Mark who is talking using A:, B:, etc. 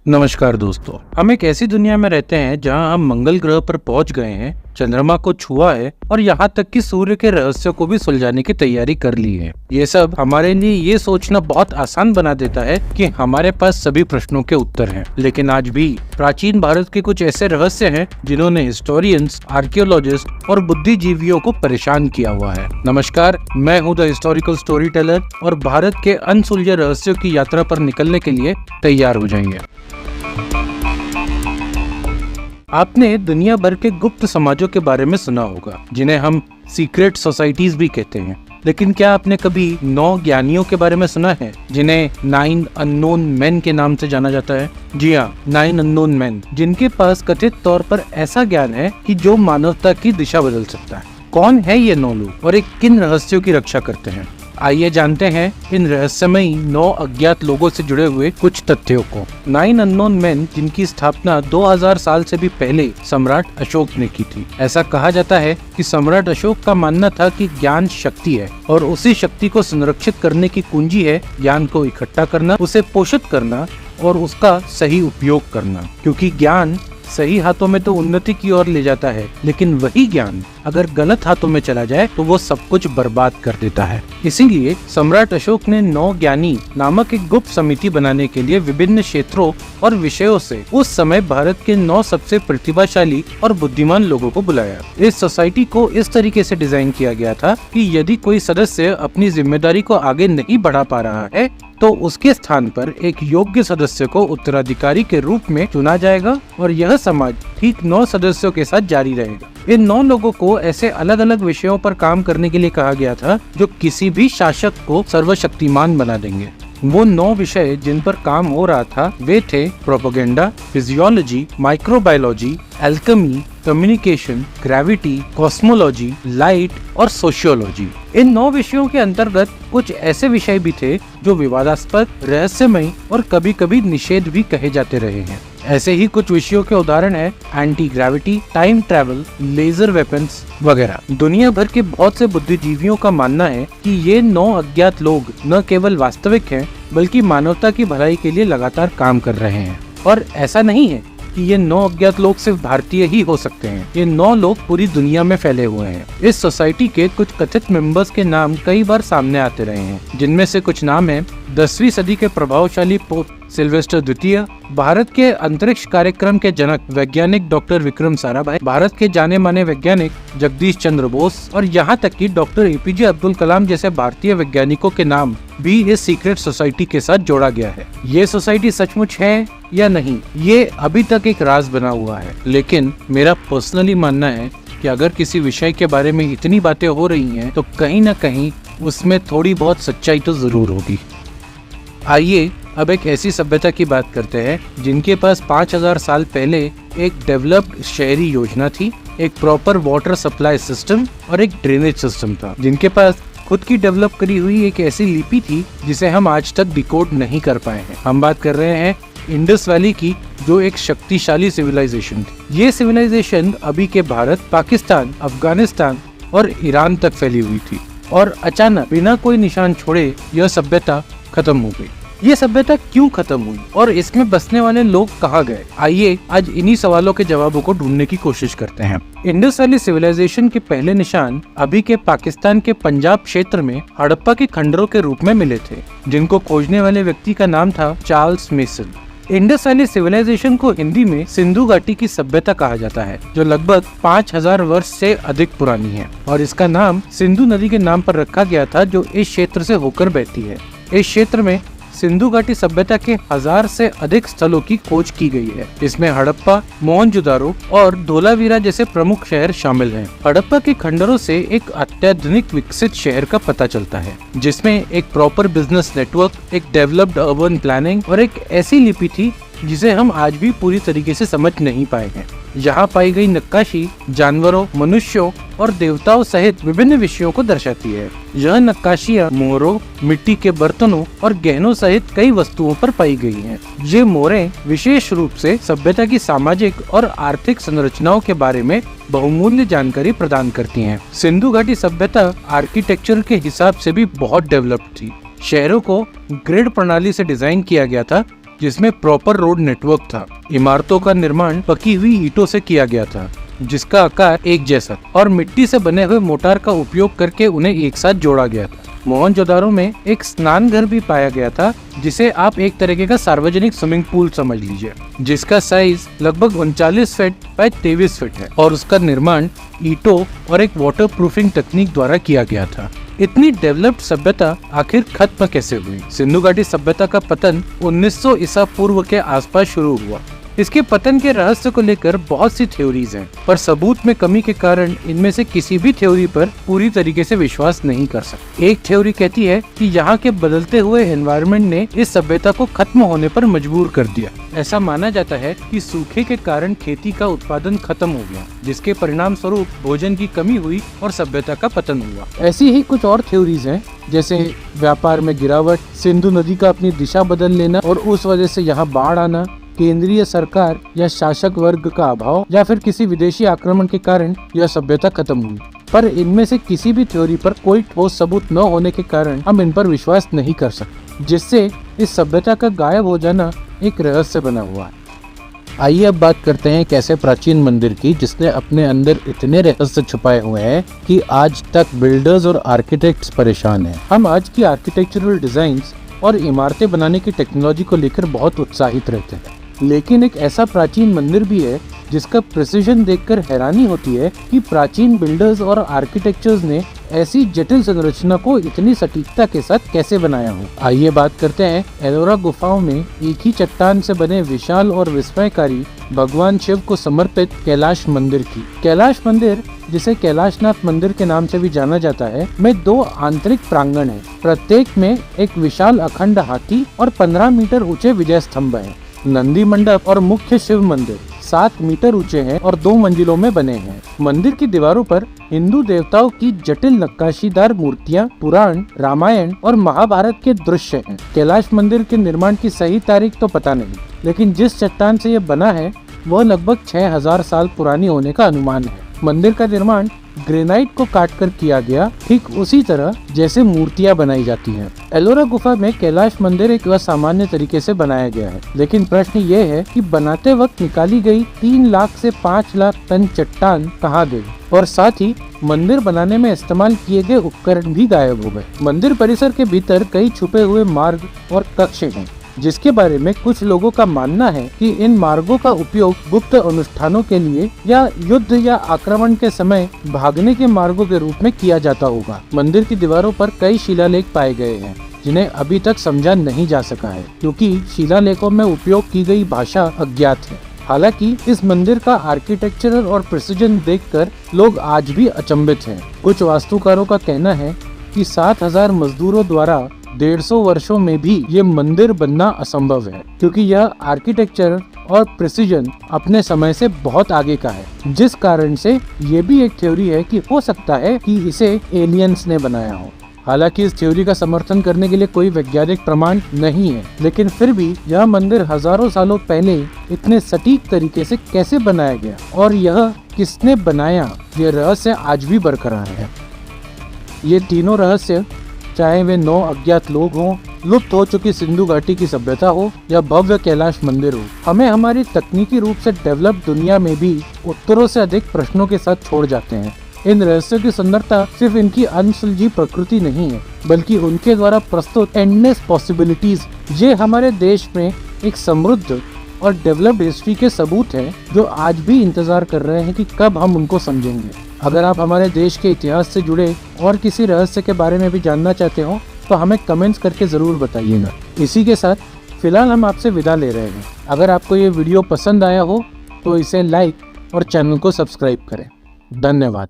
A: नमस्कार दोस्तों, हम एक ऐसी दुनिया में रहते हैं जहां हम मंगल ग्रह पर पहुंच गए हैं, चंद्रमा को छुआ है और यहाँ तक कि सूर्य के रहस्यों को भी सुलझाने की तैयारी कर ली है। ये सब हमारे लिए ये सोचना बहुत आसान बना देता है कि हमारे पास सभी प्रश्नों के उत्तर हैं। लेकिन आज भी प्राचीन भारत के कुछ ऐसे रहस्य हैं जिन्होंने हिस्टोरियंस, आर्कियोलॉजिस्ट और बुद्धिजीवियों को परेशान किया हुआ है। नमस्कार, मैं हूँ द हिस्टोरिकल स्टोरी टेलर और भारत के अनसुलझे रहस्यों की यात्रा पर निकलने के लिए तैयार हो जाइए। आपने दुनिया भर के गुप्त समाजों के बारे में सुना होगा, जिन्हें हम सीक्रेट सोसाइटीज भी कहते हैं। लेकिन क्या आपने कभी 9 ज्ञानियों के बारे में सुना है, जिन्हें 9 अननोन मैन के नाम से जाना जाता है? जी हाँ, 9 अननोन मैन, जिनके पास कथित तौर पर ऐसा ज्ञान है कि जो मानवता की दिशा बदल सकता है। कौन है ये 9 लोग और एक किन रहस्यों की रक्षा करते हैं? आइए जानते हैं इन रहस्यमयी 9 अज्ञात लोगों से जुड़े हुए कुछ तथ्यों को। 9 अननोन मैन, जिनकी स्थापना 2000 साल से भी पहले सम्राट अशोक ने की थी। ऐसा कहा जाता है कि सम्राट अशोक का मानना था कि ज्ञान शक्ति है और उसी शक्ति को संरक्षित करने की कुंजी है ज्ञान को इकट्ठा करना, उसे पोषित करना और उसका सही उपयोग करना। क्योंकि ज्ञान सही हाथों में तो उन्नति की ओर ले जाता है, लेकिन वही ज्ञान अगर गलत हाथों में चला जाए तो वो सब कुछ बर्बाद कर देता है। इसीलिए सम्राट अशोक ने 9 ज्ञानी नामक एक गुप्त समिति बनाने के लिए विभिन्न क्षेत्रों और विषयों से उस समय भारत के 9 सबसे प्रतिभाशाली और बुद्धिमान लोगों को बुलाया। इस सोसाइटी को इस तरीके से डिजाइन किया गया था कि यदि कोई सदस्य अपनी जिम्मेदारी को आगे नहीं बढ़ा पा रहा है तो उसके स्थान पर एक योग्य सदस्य को उत्तराधिकारी के रूप में चुना जाएगा और यह समाज ठीक 9 सदस्यों के साथ जारी रहेगा। इन 9 लोगों को ऐसे अलग अलग विषयों पर काम करने के लिए कहा गया था जो किसी भी शासक को सर्वशक्तिमान बना देंगे। वो 9 विषय जिन पर काम हो रहा था वे थे propaganda, physiology, microbiology, alchemy, communication, gravity, cosmology, light और सोशियोलॉजी। इन 9 विषयों के अंतर्गत कुछ ऐसे विषय भी थे जो विवादास्पद, रहस्यमयी और कभी कभी निषेध भी कहे जाते रहे हैं। ऐसे ही कुछ विषयों के उदाहरण है anti gravity, time travel, laser weapons वगैरह। दुनिया भर के बहुत से बुद्धिजीवियों का मानना है कि ये 9 अज्ञात लोग न केवल वास्तविक हैं, बल्कि मानवता की भलाई के लिए लगातार काम कर रहे हैं। और ऐसा नहीं है कि ये 9 अज्ञात लोग सिर्फ भारतीय ही हो सकते हैं। ये 9 लोग पूरी दुनिया में फैले हुए हैं। इस सोसाइटी के कुछ कथित मेंबर्स के नाम कई बार सामने आते रहे हैं, जिनमें से कुछ नाम है 10वीं सदी के प्रभावशाली पोप सिल्वेस्टर द्वितीय, भारत के अंतरिक्ष कार्यक्रम के जनक वैज्ञानिक डॉक्टर विक्रम साराभाई, भारत के जाने माने वैज्ञानिक जगदीश चंद्र बोस और यहाँ तक कि डॉक्टर एपीजे अब्दुल कलाम जैसे भारतीय वैज्ञानिकों के नाम भी इस सीक्रेट सोसाइटी के साथ जोड़ा गया है। ये सोसाइटी सचमुच है या नहीं, ये अभी तक एक राज बना हुआ है। लेकिन मेरा पर्सनली मानना है कि अगर किसी विषय के बारे में इतनी बातें हो रही हैं तो कहीं न कहीं उसमें थोड़ी बहुत सच्चाई तो जरूर होगी। आइए अब एक ऐसी सभ्यता की बात करते हैं जिनके पास 5000 साल पहले एक डेवलप्ड शहरी योजना थी, एक प्रॉपर वाटर सप्लाई सिस्टम और एक ड्रेनेज सिस्टम था। जिनके पास खुद की डेवलप करी हुई एक ऐसी लिपि थी जिसे हम आज तक डिकोड नहीं कर पाए हैं। हम बात कर रहे हैं इंडस वैली की, जो एक शक्तिशाली सिविलाइजेशन थी। ये सिविलाइजेशन अभी के भारत, पाकिस्तान, अफगानिस्तान और ईरान तक फैली हुई थी और अचानक बिना कोई निशान छोड़े यह सभ्यता खत्म हो गई। ये सभ्यता क्यों खत्म हुई और इसमें बसने वाले लोग कहाँ गए? आइए आज इन्हीं सवालों के जवाबों को ढूंढने की कोशिश करते हैं। इंडस वैली सिविलाइजेशन के पहले निशान अभी के पाकिस्तान के पंजाब क्षेत्र में हड़प्पा के खंडरों के रूप में मिले थे, जिनको खोजने वाले व्यक्ति का नाम था Charles Mason. Indus valley civilisation को हिंदी में सिंधु घाटी की सभ्यता कहा जाता है, जो लगभग 5000 वर्ष से अधिक पुरानी है और इसका नाम सिंधु नदी के नाम पर रखा गया था, जो इस क्षेत्र से होकर बहती है। इस क्षेत्र में सिंधु घाटी सभ्यता के 1000 से अधिक स्थलों की खोज की गई है। इसमें हड़प्पा, मोहनजोदारो और धोलावीरा जैसे प्रमुख शहर शामिल हैं। हड़प्पा के खंडरों से एक अत्याधुनिक विकसित शहर का पता चलता है, जिसमें एक प्रॉपर बिजनेस नेटवर्क, एक डेवलप्ड अर्बन प्लानिंग और एक ऐसी लिपि थी जिसे हम आज भी पूरी तरीके से समझ नहीं पाए हैं। यहाँ पाई गई नक्काशी जानवरों, मनुष्यों और देवताओं सहित विभिन्न विषयों को दर्शाती है। यह नक्काशियाँ मोहरों, मिट्टी के बर्तनों और गहनों सहित कई वस्तुओं पर पाई गई हैं। ये मोहरें विशेष रूप से सभ्यता की सामाजिक और आर्थिक संरचनाओं के बारे में बहुमूल्य जानकारी प्रदान करती हैं। सिंधु घाटी सभ्यता आर्किटेक्चर के हिसाब से भी बहुत डेवलप्ड थी। शहरों को ग्रिड प्रणाली से डिजाइन किया गया था जिसमें प्रॉपर रोड नेटवर्क था। इमारतों का निर्माण पकी हुई ईंटों से किया गया था, जिसका आकार एक जैसा और मिट्टी से बने हुए मोटार का उपयोग करके उन्हें एक साथ जोड़ा गया था। मोहनजोदारो में एक स्नान घर भी पाया गया था, जिसे आप एक तरीके का सार्वजनिक स्विमिंग पूल समझ लीजिए, जिसका साइज लगभग 39 फीट बाय 23 फीट है और उसका निर्माण ईंटों और एक वाटर प्रूफिंग तकनीक द्वारा किया गया था। इतनी डेवलप्ड सभ्यता आखिर खत्म कैसे हुई? सिंधु घाटी सभ्यता का पतन 1900 ईसा पूर्व के आसपास शुरू हुआ। इसके पतन के रहस्य को लेकर बहुत सी थ्योरीज हैं, पर सबूत में कमी के कारण इनमें से किसी भी थ्योरी पर पूरी तरीके से विश्वास नहीं कर सकते। एक थ्योरी कहती है कि यहाँ के बदलते हुए एनवायरनमेंट ने इस सभ्यता को खत्म होने पर मजबूर कर दिया। ऐसा माना जाता है कि सूखे के कारण खेती का उत्पादन खत्म हो गया, जिसके परिणाम स्वरूप भोजन की कमी हुई और सभ्यता का पतन हुआ। ऐसी ही कुछ और थ्योरीज हैं, जैसे व्यापार में गिरावट, सिंधु नदी का अपनी दिशा बदल लेना और उस वजह से यहाँ बाढ़ आना, केंद्रीय सरकार या शासक वर्ग का अभाव, या फिर किसी विदेशी आक्रमण के कारण यह सभ्यता खत्म हुई। पर इनमें से किसी भी थ्योरी पर कोई ठोस सबूत न होने के कारण हम इन पर विश्वास नहीं कर सकते, जिससे इस सभ्यता का गायब हो जाना एक रहस्य बना हुआ है। आइए अब बात करते हैं एक ऐसे प्राचीन मंदिर की जिसने अपने अंदर इतने रहस्य छुपाए हुए हैं कि आज तक बिल्डर्स और आर्किटेक्ट्स परेशान हैं। हम आज की आर्किटेक्चरल डिजाइन्स और इमारतें बनाने की टेक्नोलॉजी को लेकर बहुत उत्साहित रहते हैं, लेकिन एक ऐसा प्राचीन मंदिर भी है जिसका प्रिसिजन देखकर हैरानी होती है कि प्राचीन बिल्डर्स और आर्किटेक्चर्स ने ऐसी जटिल संरचना को इतनी सटीकता के साथ कैसे बनाया हो। आइए बात करते हैं एलोरा गुफाओं में एक ही चट्टान से बने विशाल और विस्मयकारी भगवान शिव को समर्पित कैलाश मंदिर की। कैलाश मंदिर, जिसे कैलाशनाथ मंदिर के नाम से भी जाना जाता है, में 2 आंतरिक प्रांगण है। प्रत्येक में एक विशाल अखंड हाथी और 15 मीटर ऊंचे विजय स्तंभ है। नंदी मंडप और मुख्य शिव मंदिर 7 मीटर ऊंचे हैं और 2 मंजिलों में बने हैं। मंदिर की दीवारों पर हिंदू देवताओं की जटिल नक्काशीदार मूर्तियां, पुराण, रामायण और महाभारत के दृश्य हैं। कैलाश मंदिर के निर्माण की सही तारीख तो पता नहीं, लेकिन जिस चट्टान से यह बना है वह लगभग 6000 साल पुरानी होने का अनुमान है। मंदिर का निर्माण ग्रेनाइट को काटकर किया गया, ठीक उसी तरह जैसे मूर्तियां बनाई जाती हैं। एलोरा गुफा में कैलाश मंदिर एक असामान्य तरीके से बनाया गया है, लेकिन प्रश्न ये है कि बनाते वक्त निकाली गई 3 लाख से 5 लाख टन चट्टान कहाँ गई, और साथ ही मंदिर बनाने में इस्तेमाल किए गए उपकरण भी गायब हो गए। मंदिर परिसर के भीतर कई छुपे हुए मार्ग और कक्ष हैं, जिसके बारे में कुछ लोगों का मानना है कि इन मार्गों का उपयोग गुप्त अनुष्ठानों के लिए या युद्ध या आक्रमण के समय भागने के मार्गों के रूप में किया जाता होगा। मंदिर की दीवारों पर कई शिलालेख पाए गए हैं, जिन्हें अभी तक समझा नहीं जा सका है, क्योंकि शिलालेखों में उपयोग की गई भाषा अज्ञात है। हालांकि इस मंदिर का आर्किटेक्चरल और प्रिसिजन देखकर लोग आज भी अचंभित हैं। कुछ वास्तुकारों का कहना है कि 7000 मजदूरों द्वारा 150 वर्षों में भी ये मंदिर बनना असंभव है, क्योंकि यह आर्किटेक्चर और प्रिसिजन अपने समय से बहुत आगे का है, जिस कारण से ये भी एक थ्योरी है कि हो सकता है कि इसे एलियंस ने बनाया हो। हालांकि इस थ्योरी का समर्थन करने के लिए कोई वैज्ञानिक प्रमाण नहीं है, लेकिन फिर भी यह मंदिर हजारों सालों पहले इतने सटीक तरीके से कैसे बनाया गया और यह किसने बनाया, ये रहस्य आज भी बरकरार है। ये तीनों रहस्य, चाहे वे 9 अज्ञात लोग हों, लुप्त हो चुकी सिंधु घाटी की सभ्यता हो या भव्य कैलाश मंदिर हो, हमें हमारी तकनीकी रूप से डेवलप दुनिया में भी उत्तरों से अधिक प्रश्नों के साथ छोड़ जाते हैं। इन रहस्यों की सुंदरता सिर्फ इनकी अनसुलझी प्रकृति नहीं है, बल्कि उनके द्वारा प्रस्तुत एंडलेस पॉसिबिलिटीज, ये हमारे देश में एक समृद्ध और डेवलप्ड हिस्ट्री के सबूत हैं, जो आज भी इंतजार कर रहे हैं कि कब हम उनको समझेंगे। अगर आप हमारे देश के इतिहास से जुड़े और किसी रहस्य के बारे में भी जानना चाहते हो तो हमें कमेंट्स करके ज़रूर बताइएगा। इसी के साथ फिलहाल हम आपसे विदा ले रहे हैं। अगर आपको ये वीडियो पसंद आया हो तो इसे लाइक और चैनल को सब्सक्राइब करें। धन्यवाद।